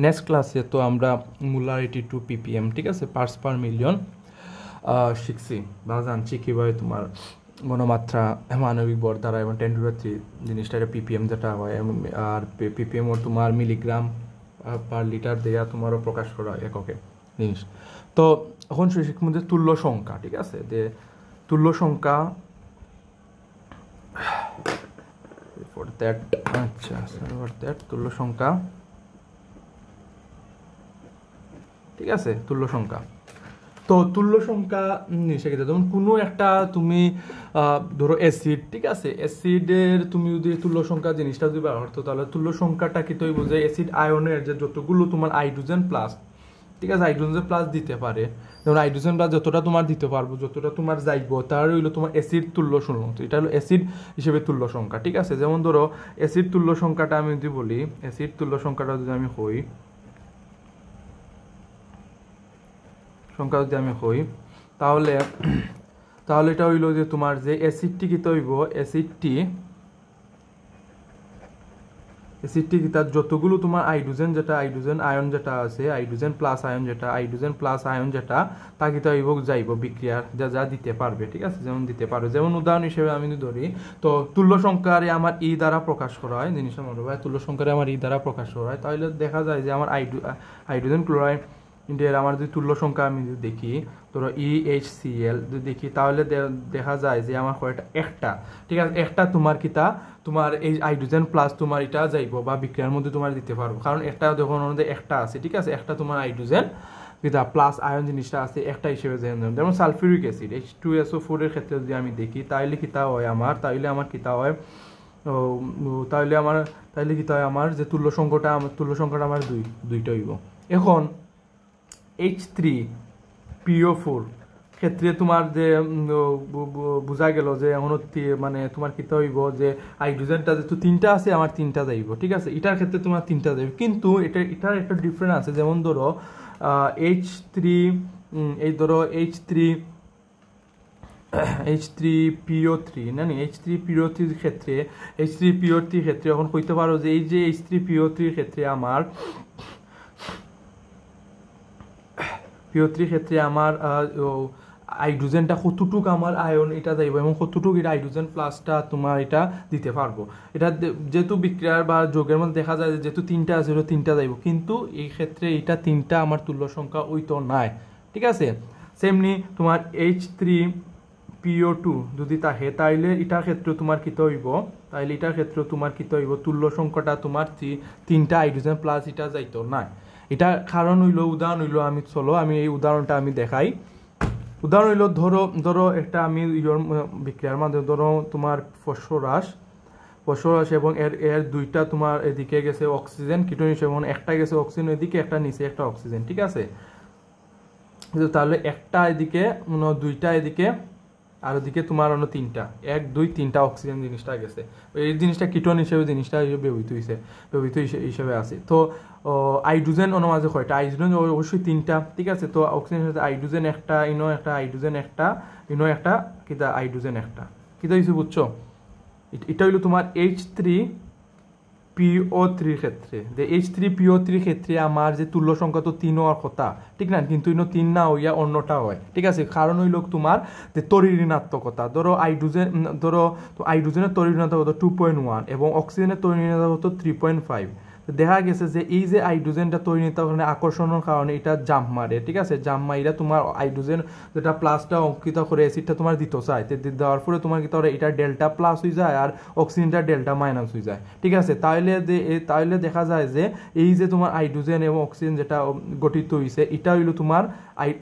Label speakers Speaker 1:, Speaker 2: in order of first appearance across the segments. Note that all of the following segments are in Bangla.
Speaker 1: নেক্সট ক্লাসে তো আমরা মোলারিটি টু পিপিএম, ঠিক আছে, পার্টস পার মিলিয়ন শিখছি বা জানছি কীভাবে তোমার গণমাত্রা মানবিক ভর দ্বারা এবং 10⁻³ জিনিসটা এটা পিপিএম যেটা হয়, আর পিপিএম ও তোমার মিলিগ্রাম পার লিটার দেয়া তোমারও প্রকাশ করা হয় এককে জিনিস। তো এখন শিখব যে তুল্য সংখ্যা, ঠিক আছে, যে তুল্য সংখ্যা তুল্য সংখ্যা, ঠিক আছে, তুল্য সংখ্যা। তো তুল্য সংখ্যা শিখে যেমন কোনো একটা তুমি ধরো অ্যাসিড, ঠিক আছে, অ্যাসিডের তুমি যদি তুল্য সংখ্যা জিনিসটা যদি ব্যবহার করতো তাহলে তুল্য সংখ্যাটা কি তৈরি বোঝে অ্যাসিড আয়নের যে যতগুলো তোমার হাইড্রোজেন প্লাস, ঠিক আছে, হাইড্রোজেন প্লাস দিতে পারে, যেমন হাইড্রোজেন প্লাস যতটা তোমার দিতে পারবো, যতটা তোমার যাইব, তার হইলো তোমার অ্যাসিড তুল্য সংখ্যা। এটা হলো অ্যাসিড হিসেবে তুল্য সংখ্যা, ঠিক আছে। যেমন ধরো অ্যাসিড তুল্য সংখ্যাটা আমি যদি বলি, অ্যাসিড তুল্য সংখ্যাটা যদি আমি হই তাহলে এটা হইল যে তোমার যে অ্যাসিডটি কি তৈব, অ্যাসিডটি কি তার যতগুলো তোমার হাইড্রোজেন যেটা হাইড্রোজেন আয়ন যেটা আছে, হাইড্রোজেন প্লাস আয়ন যেটা তা কি তৈব যাইব বিক্রিয়ার যা দিতে পারবে, ঠিক আছে, যেমন দিতে পারবে। যেমন উদাহরণ হিসেবে আমি যদি ধরি, তো তুল্য সংখ্যারে আমার ই দ্বারা প্রকাশ করা হয়, জিনিসটা মনে হয় তুল্য সংখ্যারে আমার ই দ্বারা প্রকাশ করা হয়, তাহলে দেখা যায় যে আমার হাইড্রোজেন ক্লোরাইড ইন্ডিয়ার আমার যদি তুল্য সংখ্যা আমি যদি দেখি, ধরো EHCl যদি দেখি, তাহলে দেখা যায় যে আমার একটা, ঠিক আছে, একটা তোমার কিতা তোমার এই হাইড্রোজেন প্লাস তোমার এটা যাইব বা বিক্রিয়ার মধ্যে তোমার দিতে পারবো, কারণ একটা যখন আমাদের একটা আছে, ঠিক আছে, একটা তোমার হাইড্রোজেন কিতা প্লাস আয়ন জিনিসটা আছে একটা হিসেবে, যেমন সালফিউরিক অ্যাসিড H2SO4 এর ক্ষেত্রে যদি আমি দেখি, তাহলে কিতা হয় আমার, কিতা হয়, তাহলে কিতা হয় আমার যে তুল্য সংখ্যাটা আমার দুইটা হইব। এখন H3PO4 ক্ষেত্রে তোমার যে বোঝা গেল যে এখন মানে তোমার কিতা হইব যে হাইড্রোজেনটা যেহেতু তিনটা আছে আমার তিনটা যাইব, ঠিক আছে, এটার ক্ষেত্রে তোমার তিনটা যাইব, কিন্তু এটার একটা ডিফারেন্স আছে। যেমন ধরো H3PO3 না H3PO3 ক্ষেত্রে এখন কইতে পারো যে এই যে H3PO3 ক্ষেত্রে আমার হাইড্রোজেনটা কতটুক আমার আয়ন এটা যাইব এবং কতটুক এটা হাইড্রোজেন প্লাসটা তোমার এটা দিতে পারবো। এটা যেহেতু বিক্রিয়ার বা যোগের মধ্যে দেখা যায় যেহেতু তিনটা আছে তিনটা যাইব, কিন্তু এই ক্ষেত্রে এটা তিনটা আমার তুল্য সংখ্যা ওই তো নাই, ঠিক আছে। সেমনি তোমার H3PO2 যদি থাকে, তাইলে এটার ক্ষেত্রে তোমার কি হইব, তুল্য সংখ্যাটা তোমার তিনটা হাইড্রোজেন প্লাস এটা যাইতো না। এটা কারণ হইলো আমি এই উদাহরণটা আমি দেখাই। উদাহরণ হইলো ধরো একটা আমি বিক্রিয়ার মাধ্যমে ধরো তোমার ফসফরাস এবং এর দুইটা তোমার এদিকে গেছে অক্সিজেন কিটোন হিসেবে, একটা গেছে অক্সিজেন এদিকে, একটা নিচে একটা অক্সিজেন, ঠিক আছে। তাহলে একটা এদিকে দুইটা এদিকে আর ওদিকে তোমার অন্য তিনটা, 1 2 3টা অক্সিজেন জিনিসটা গেছে, এই জিনিসটা কিটোন হিসেবে জিনিসটা ব্যবহৃত হিসেবে আছে। তো হাইড্রোজেন মাঝে কয়টা, হাইড্রোজেন অবশ্যই তিনটা, ঠিক আছে। তো অক্সিজেন সাথে হাইড্রোজেন একটা, হাইড্রোজেন একটা, কিটা হাইড্রোজেন একটা, কিটা কিছু বুঝছো। এটা হইলো তোমার H3PO3 ক্ষেত্রে, যে H3PO3 ক্ষেত্রে আমার যে তুল্য সংখ্যা তো 3 হওয়ার কথা, ঠিক না, কিন্তু 3 না হইয়া অন্যটা হয়, ঠিক আছে। কারণ হইল তোমার যে তড়িৎ ঋণাত্মকতা, ধরো হাইড্রোজেনের তড়িৎ ঋণাত্মকতা 2.1 এবং অক্সিজেনের তড়িৎ ঋণাত্মকতা 3.5। দেখা গেছে যে এই যে হাইড্রোজেনটা তৈরি কারণে আকর্ষণের কারণে এটা জাম্প মারে, ঠিক আছে, জাম্প মাইরা তোমার হাইড্রোজেন যেটা প্লাসটা অঙ্কিত করে অ্যাসিডটা তোমার দিতে চায়, দেওয়ার পরে তোমার কি তাহলে এটা ডেল্টা প্লাস হয়ে যায় আর অক্সিজেনটা ডেল্টা মাইনাস হয়ে যায়, ঠিক আছে। তাহলে দেখা যায় যে এই যে তোমার হাইড্রোজেন এবং অক্সিজেন যেটা গঠিত হয়েছে এটা হইলো তোমার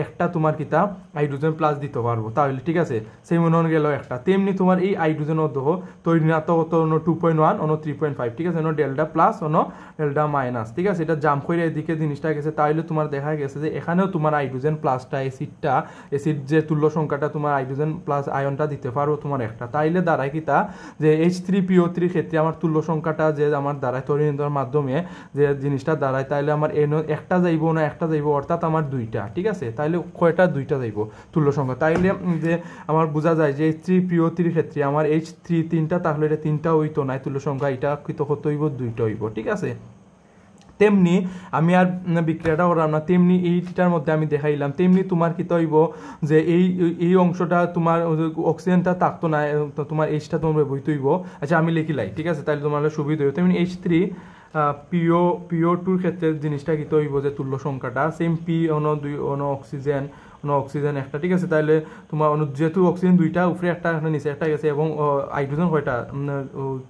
Speaker 1: একটা তোমার কিতা হাইড্রোজেন প্লাস দিতে পারবো, তাহলে ঠিক আছে, সেই মনে গেল একটা। তেমনি তোমার এই হাইড্রোজেন তৈরি ঋণাত্মকতা 2.1 3.5, ঠিক আছে, ডেল্টা প্লাস ডেল্টা মাইনাস, ঠিক আছে, এটা জাম্প করে এদিকে জিনিসটা গেছে, তাহলে তোমার দেখা গেছে যে এখানেও তোমার হাইড্রোজেন প্লাসটা অ্যাসিড যে তুল্য সংখ্যাটা তোমার হাইড্রোজেন প্লাস আয়নটা দিতে পারো তোমার একটা, তাইলে দাঁড়ায় কিতা যে H3PO3 ক্ষেত্রে আমার তুল্য সংখ্যাটা যে আমার দাঁড়ায় তরিণীর মাধ্যমে যে জিনিসটা দাঁড়ায়, তাইলে আমার একটা যাইব না একটা যাইব, অর্থাৎ আমার দুইটা, ঠিক আছে, তাইলে কয়টা দুইটা যাইব তুল্য সংখ্যা, তাইলে যে আমার বোঝা যায় যে H3PO3 ক্ষেত্রে আমার H3 তিনটা, তাহলে এটা তিনটা হইতো না তুল্য সংখ্যা, এটা কত হইব দুইটা হইব, ঠিক আছে। তেমনি আমি আর বিক্রিয়াটা করলাম না, তেমনি এইটার মধ্যে আমি দেখাইলাম, তেমনি তোমার কি হইব যে এই অংশটা তোমার অক্সিজেনটা থাকতো না, তোমার এইচটা তোমার বইতে হইব, আচ্ছা আমি লিখিলাই, ঠিক আছে, তাহলে তোমার সুবিধা হইব। তেমনি H3PO2 ক্ষেত্রে জিনিসটা কি হইব যে তুল্য সংখ্যাটা সেম পি অক্সিজেন একটা, ঠিক আছে, তাহলে তোমার যেহেতু অক্সিজেন দুইটা উপরে একটা নিচে একটা গেছে এবং হাইড্রোজেন কয়টা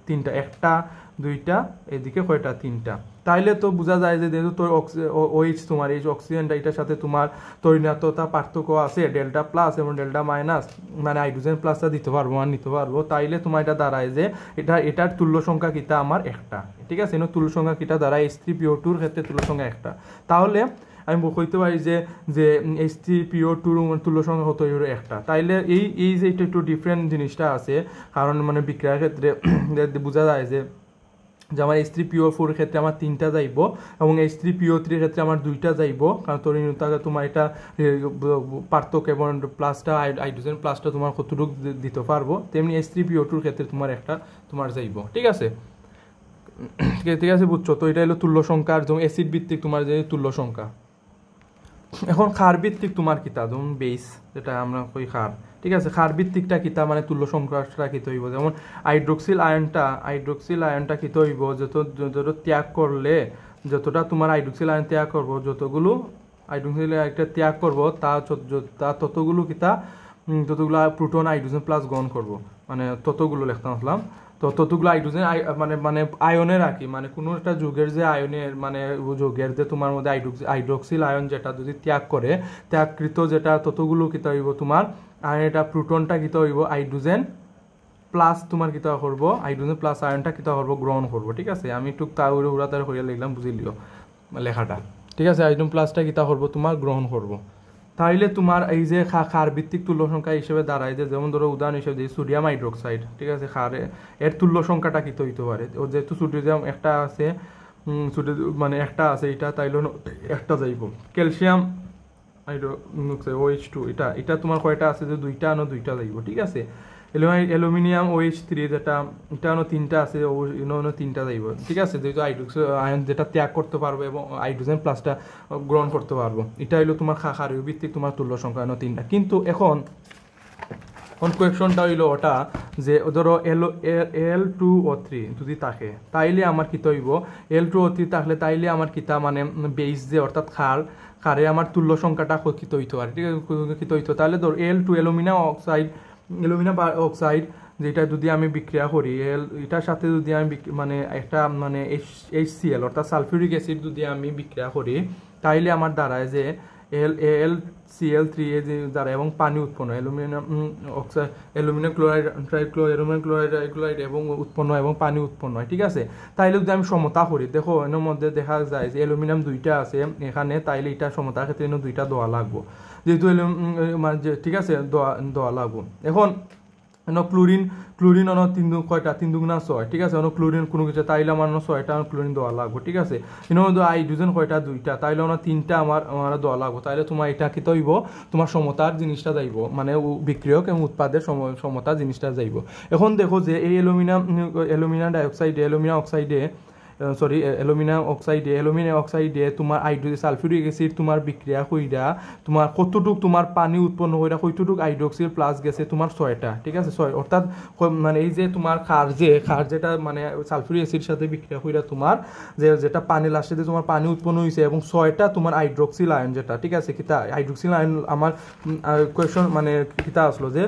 Speaker 1: তিনটা, একটা দুইটা এদিকে কয়টা তিনটা, তাইলে তো বোঝা যায় যে যেহেতু তোর OH তোমার এই অক্সিজেনটা এটার সাথে তোমার তরিণাত্মতা পার্থক্য আছে ডেল্টা প্লাস এবং ডেল্টা মাইনাস, মানে হাইড্রোজেন প্লাসটা দিতে পারবো আর নিতে পারবো, তাইলে তোমার এটা দাঁড়ায় যে এটার তুল্য সংখ্যা কিটা আমার একটা, ঠিক আছে, তুল্য সংখ্যা কিটা দাঁড়ায় H3PO2 ক্ষেত্রে তুল্য সংখ্যা একটা, তাহলে আমি কইতে পারি যে H3PO2 তুল্য সংখ্যা হতো একটা, তাইলে এই যে একটু ডিফারেন্ট জিনিসটা আছে, কারণ মানে বিক্রিয়ার ক্ষেত্রে বোঝা যায় যে আমার H3PO4 ক্ষেত্রে আমার তিনটা যাইব এবং H3PO3 ক্ষেত্রে আমার দুইটা যাইব, কারণ তরিণীয়তাকে তোমার এটা পার্থক্য এবং প্লাসটা হাইড্রোজেন প্লাসটা তোমার কতটুকু দিতে পারবো, তেমনি H3PO2 ক্ষেত্রে তোমার একটা তোমার যাইব, ঠিক আছে, ঠিক আছে, বুঝছো, তো এটা হলো তুল্য সংখ্যার যেমন অ্যাসিড ভিত্তিক তোমার যে তুল্য সংখ্যা। এখন ক্ষার ভিত্তিক তোমার কিতা যেমন বেস, যেটা আমরা কই ক্ষার, ঠিক আছে, ক্ষার ভিত্তিকটা কিতা মানে তুল্য সংখ্যাটা কিতে হইব, যেমন হাইড্রোক্সিল আয়নটা কিতে হইব যত ত্যাগ করলে, যতটা তোমার হাইড্রোক্সিল আয়ন ত্যাগ করবো, যতগুলো হাইড্রোক্সিল আয়নটা ত্যাগ করবো তা ততগুলো কিতা ততগুলো প্রোটন হাইড্রোজেন প্লাস গ্রহণ করবো, মানে ততগুলো লিখতে আসলাম, তো ততগুলো হাইড্রোজেন মানে আয়নের রাখি, মানে কোনো একটা যৌগের যে আয়নের মানে যৌগের যে তোমার মধ্যে হাইড্রোক্সিল আয়ন যেটা যদি ত্যাগকৃত যেটা ততগুলো কিতা হইব তোমার আয়ন, এটা প্রোটনটা কিতা হইব হাইড্রোজেন প্লাস তোমার কিতা করবো, হাইড্রোজেন প্লাস আয়নটা কিতা করবো গ্রহণ করবো, ঠিক আছে, আমি একটু উড়াতার হইয়া লিখলাম, বুঝিলিও লেখাটা, ঠিক আছে, হাইড্রোজেন প্লাসটা কিতা করবো তোমার গ্রহণ করবো, তাইলে তোমার এই যে ক্ষার ভিত্তিক তুল্য সংখ্যা হিসেবে দাঁড়ায় যে, যেমন ধরো উদাহরণ হিসেবে দিই সোডিয়াম হাইড্রোক্সাইড, ঠিক আছে, এর তুল্য সংখ্যাটা কি হইতে পারে, ও যেহেতু সোডিয়াম একটা আছে মানে একটা আছে এটা, তাইলে একটা যাইব। ক্যালসিয়াম হাইড্রোক্সাইড OH2 এটা তোমার কয়টা আছে যে দুইটা যাইব, ঠিক আছে। অ্যালুমিনিয়াম OH3 যেটা এটা তিনটা আছে, তিনটা যাইব, ঠিক আছে, যেহেতু হাইড্রোক্সাইড আয়ন যেটা ত্যাগ করতে পারবো এবং হাইড্রোজেন প্লাসটা গ্রহণ করতে পারবো, এটা হইলো তোমার ক্ষারীয় ভিত্তিক তোমার তুল্য সংখ্যা তিনটা। কিন্তু এখন কোয়েকশনটা হইলো ওটা যে ধরো L2O3 যদি থাকে, তাইলে আমার কি হইব L2O3 থাকলে, তাইলে আমার কিতা মানে বেস যে অর্থাৎ ক্ষারে আমার তুল্য সংখ্যাটা কিত হইতো আর, ঠিক আছে, কিত হইতো, তাহলে ধর L2 অ্যালুমিনিয়াম অক্সাইড যেটা যদি আমি বিক্রিয়া করি এটার সাথে যদি আমি মানে একটা মানে HCl অর্থাৎ সালফিউরিক অ্যাসিড যদি আমি বিক্রিয়া করি, তাইলে আমার দাঁড়ায় যে LCl3 দ্বারা এবং পানি উৎপন্ন, অ্যালুমিনিয়াম ক্লোরাইড এবং উৎপন্ন এবং পানি উৎপন্ন হয়, ঠিক আছে। তাইলে যদি আমি সমতা করি, দেখো এর মধ্যে দেখা যায় যে অ্যালুমিনিয়াম দুইটা আছে এখানে, তাইলে এটা সমতার ক্ষেত্রে দুইটা দেওয়া লাগবো, যেহেতু ঠিক আছে দেওয়া লাগবো। এখন ক্লোরিন তিন দুগুণা 6, ঠিক আছে, ক্লোরিন কোনো কিছু তাইলে আমার 6টা ক্লোরিন দেওয়া লাগবো, ঠিক আছে, হাইড্রোজেন কয়টা দুইটা, তাইলে 3টা আমার দেওয়া লাগবো, তাইলে তোমার এটা কি হইব তোমার সমতার জিনিসটা যাইব, মানে বিক্রিয়ক এবং উৎপাদের সমতার জিনিসটা যাইব। এখন দেখো যে এই অ্যালুমিনিয়াম অক্সাইডে তোমার সালফিউরিক অ্যাসিড তোমার বিক্রিয়া কইরা তোমার কতটুক তোমার পানি উৎপন্ন হইরা কতটুক হাইড্রোক্সিল প্লাস গেছে তোমার 6টা, ঠিক আছে, 6, অর্থাৎ মানে এই যে তোমার ক্ষার যেটা মানে সালফিউরিক অ্যাসিড সাথে বিক্রিয়া কইরা তোমার যেটা পানি লাস্টে তোমার পানি উৎপন্ন হইছে এবং 6টা তোমার হাইড্রোক্সিল আয়ন যেটা, ঠিক আছে, কিতা হাইড্রোক্সিল আয়ন আমার কোয়েশ্চন মানে কিতা আসলো যে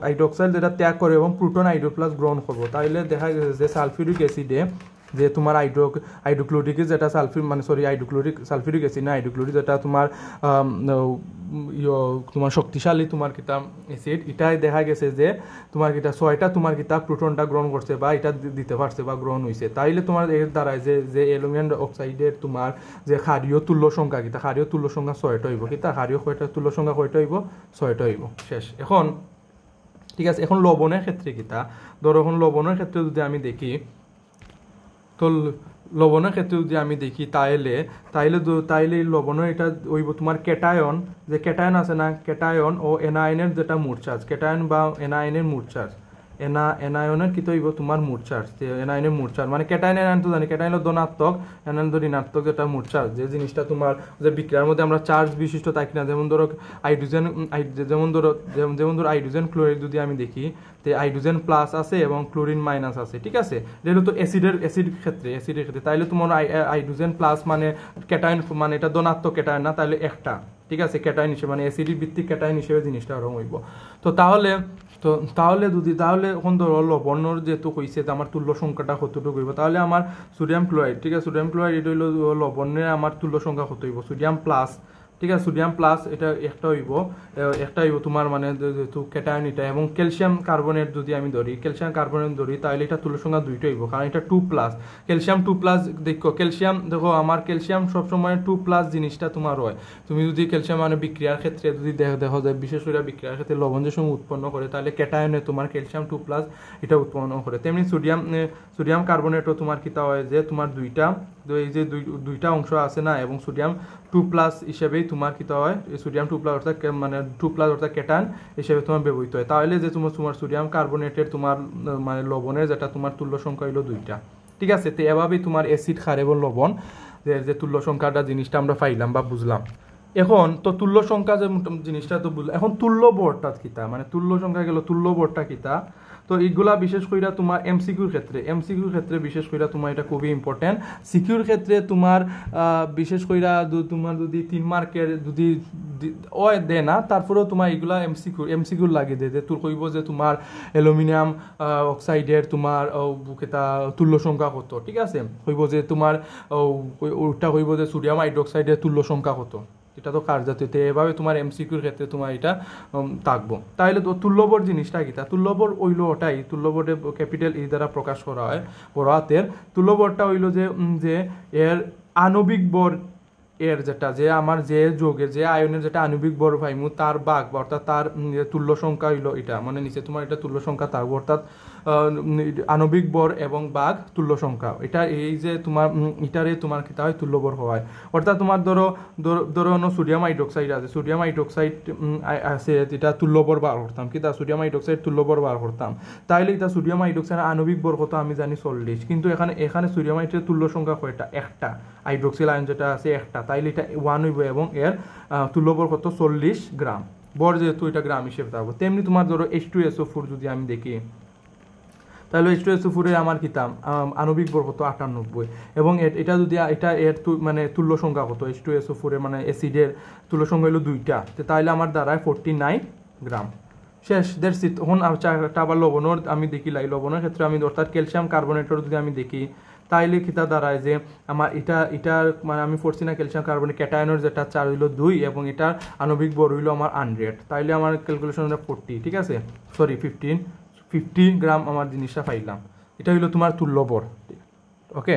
Speaker 1: হাইড্রোক্সাইড যেটা ত্যাগ করে এবং প্রোটন হাইড্রোপ্লাস গ্রহণ করবো, তাইলে দেখা গেছে যে সালফিউরিক অ্যাসিডে যে তোমার হাইড্রোক্লোরিক যেটা সালফিউরিক অ্যাসিড না হাইড্রোক্লোরিক যেটা তোমার তোমার শক্তিশালী তোমার কিতা অ্যাসিড, এটাই দেখা গেছে যে তোমার কিতা 6টা তোমার কিতা প্রোটনটা গ্রহণ করছে বা এটা দিতে পারছে বা গ্রহণ হয়েছে। তাইলে তোমার এর দ্বারাই যে অ্যালুমিনিয়াম অক্সাইডের তোমার যে ক্ষারীয় তুল্য সংখ্যা কিতা ক্ষারীয় তুল্য সংখ্যা 6টা হইব, কিতা ক্ষারীয় তুল্য সংখ্যা কয়টা হইব 6টা হইব। শেষ। এখন ঠিক আছে, এখন লবণের ক্ষেত্রে কিতা ধরো, এখন লবণের ক্ষেত্রে যদি আমি দেখি, তো লবণের ক্ষেত্রে যদি আমি দেখি তাইলে লবণের এটা হইব তোমার ক্যাটায়ন, যে ক্যাটায়ন আছে না, ক্যাটায়ন ও এনায়নের যেটা মোট চার্জ, ক্যাটায়ন বা এনায়নের মোট চার্জ, এনায়নের কি তো হইব তোমার মোট চার্জ, যে এনায়নের মোট চার্জ মানে ক্যাটায়ন এনায়ন তো জানি, ক্যাটায়ন হলো ধনাত্মক, এনায়ন তো ঋণাত্মক, যেটা মোট চার্জ, যে জিনিসটা তোমার যে বিক্রিয়ার মধ্যে আমরা চার্জ বিশিষ্ট থাকি না, যেমন ধরো হাইড্রোজেন, যেমন ধরো হাইড্রোজেন ক্লোরাইড যদি আমি দেখি, তো হাইড্রোজেন প্লাস আছে এবং ক্লোরিন মাইনাস আছে, ঠিক আছে, যেহেতু তো অ্যাসিডের ক্ষেত্রে তাইলে তোমার হাইড্রোজেন প্লাস মানে ক্যাটায়ন মানে এটা ধনাত্মক ক্যাটায়ন না, তাহলে একটা, ঠিক আছে, ক্যাটায়ন হিসেবে মানে অ্যাসিডিক ভিত্তিক ক্যাটায়ন হিসেবে জিনিসটা আরো হইব। তাহলে এখন ধরো লবণের যেহেতু কইছে যে আমার তুল্য সংখ্যাটা কতটুকু হইব, তাহলে আমার সোডিয়াম ক্লোরাইড, ঠিক আছে, সোডিয়াম ক্লোরাইড এটা হইলো লবণের আমার তুল্য সংখ্যা কত হইব, সোডিয়াম প্লাস, ঠিক আছে, সোডিয়াম প্লাস এটা একটা হইব তোমার মানে যেহেতু ক্যাটায়ন এটা, এবং ক্যালসিয়াম কার্বনেট যদি আমি ধরি, তাহলে এটা তুল্য সংখ্যা 2টা হইব, কারণ এটা 2+, ক্যালসিয়াম 2+, দেখো আমার ক্যালসিয়াম সবসময় 2+ জিনিসটা তোমার হয়। তুমি যদি ক্যালসিয়াম মানে বিক্রিয়ার ক্ষেত্রে যদি দেখো যায়, বিশেষ করে বিক্রিয়ার ক্ষেত্রে লবণ যে সময় উৎপন্ন করে, তাহলে ক্যাটায়নে তোমার ক্যালসিয়াম 2+ এটা উৎপন্ন করে। তেমনি সোডিয়াম কার্বনেটও তোমার কিতা হয় যে তোমার এই যে দুইটা অংশ আছে না, এবং সোডিয়াম 2+ হিসেবেই তোমার কিতা হয়, সোডিয়াম 2+ অর্থাৎ মানে 2+ অর্থাৎ ক্যাটায়ন হিসেবে তোমার ব্যবহৃত হয়। তাহলে যে তোমার সোডিয়াম কার্বনেটের তোমার মানে লবণের যেটা তোমার তুল্য সংখ্যা হইলো 2টা, ঠিক আছে। তো এভাবেই তোমার অ্যাসিড, ক্ষার এবং লবণ যে তুল্য সংখ্যাটা জিনিসটা আমরা পাইলাম বা বুঝলাম। এখন তো তুল্য সংখ্যা যে জিনিসটা তো বুঝলাম, এখন তুল্য বরটা কিতা, মানে তুল্য সংখ্যা গেল, তুল্য বরটা কিতা, তো এইগুলা বিশেষ করে তোমার এমসিকিউর ক্ষেত্রে বিশেষ করে তোমার এটা খুবই ইম্পর্টেন্ট। সিকিউর ক্ষেত্রে তোমার বিশেষ করে তোমার যদি 3 মার্কের যদি দেয় না, তারপরেও তোমার এইগুলা এমসিকিউর লাগে দেয়, যে তোর কইব যে তোমার অ্যালুমিনিয়াম অক্সাইডের তোমার কেতা তুল্য সংখ্যা কত, ঠিক আছে, কইব যে তোমার ওটা কইব যে সোডিয়াম হাইড্রোক্সাইডের তুল্য সংখ্যা কত, এটা তো কার্যজাতীয়তে, এভাবে তোমার এমসিকিউর ক্ষেত্রে তোমার এটা থাকবো। তাহলে তো তুল্যবর জিনিসটা কিতা, তুল্যবর হইলো ওটাই, তুল্যবরে ক্যাপিটাল ই দ্বারা প্রকাশ করা হয় বড় হাতের। তুল্যবরটা হইলো যে এর আণবিক বর, এর যেটা যে আমার যে যোগের যে আয়নের যেটা আণবিক বর পাইমু তার ভাগ, অর্থাৎ তার তুল্য সংখ্যা হইলো এটা, মানে নিচে তোমার এটা তুল্য সংখ্যা থাকবো, অর্থাৎ আণবিক বর এবং ভাগ তুল্য সংখ্যা, এটা এই যে তোমার এটারে তোমার কিতা হয় তুল্যবর হয়। অর্থাৎ তোমার ধরো সোডিয়াম হাইড্রোক্সাইড আছে, আছে, এটা তুল্যবর বার করতাম, কিতা সোডিয়াম হাইড্রোক্সাইড তুল্যবর বার করতাম, তাইলে এটা সোডিয়াম হাইড্রোক্সাইড আণবিক বর কত আমি জানি 40, কিন্তু এখানে সোডিয়াম হাইড্রোক্সাইড তুল্য সংখ্যা কয়টা, একটা, হাইড্রোক্সিল আয়ন যেটা আছে একটা, তাইলে এটা 1 হইব, এবং এর তুল্যবর কত 40 গ্রাম, বর যেহেতু এটা গ্রাম হিসেবে থাকবো। তেমনি তোমার ধরো H2SO4 যদি আমি দেখি, তাহলে H2SO4 এর আমার কিতাম আণবিক বর কত 98, এবং এটা যদি এর মানে তুল্য সংখ্যা কত, H2SO4 এর মানে অ্যাসিডের তুল্য সংখ্যা হলো 2টা, তাহলে আমার দ্বারায় 49 গ্রাম। শেষ। এখন আবার লবণের আমি দেখি, লবণের ক্ষেত্রে আমি অর্থাৎ ক্যালসিয়াম কার্বনেটের যদি আমি দেখি, তাইলে কিতা দাঁড়ায় যে আমার এটার মানে আমি পড়ছি না, ক্যালসিয়াম কার্বনেট ক্যাটায়নের যেটা 4 হইলো 2, এবং এটার আণবিক বর হইলো আমার 100, তাইলে আমার ক্যালকুলেশন 40, ঠিক আছে, সরি 50 গ্রাম আমার জিনিসটা পাইলাম। এটা হইলো তোমার তুল্য বর, ওকে।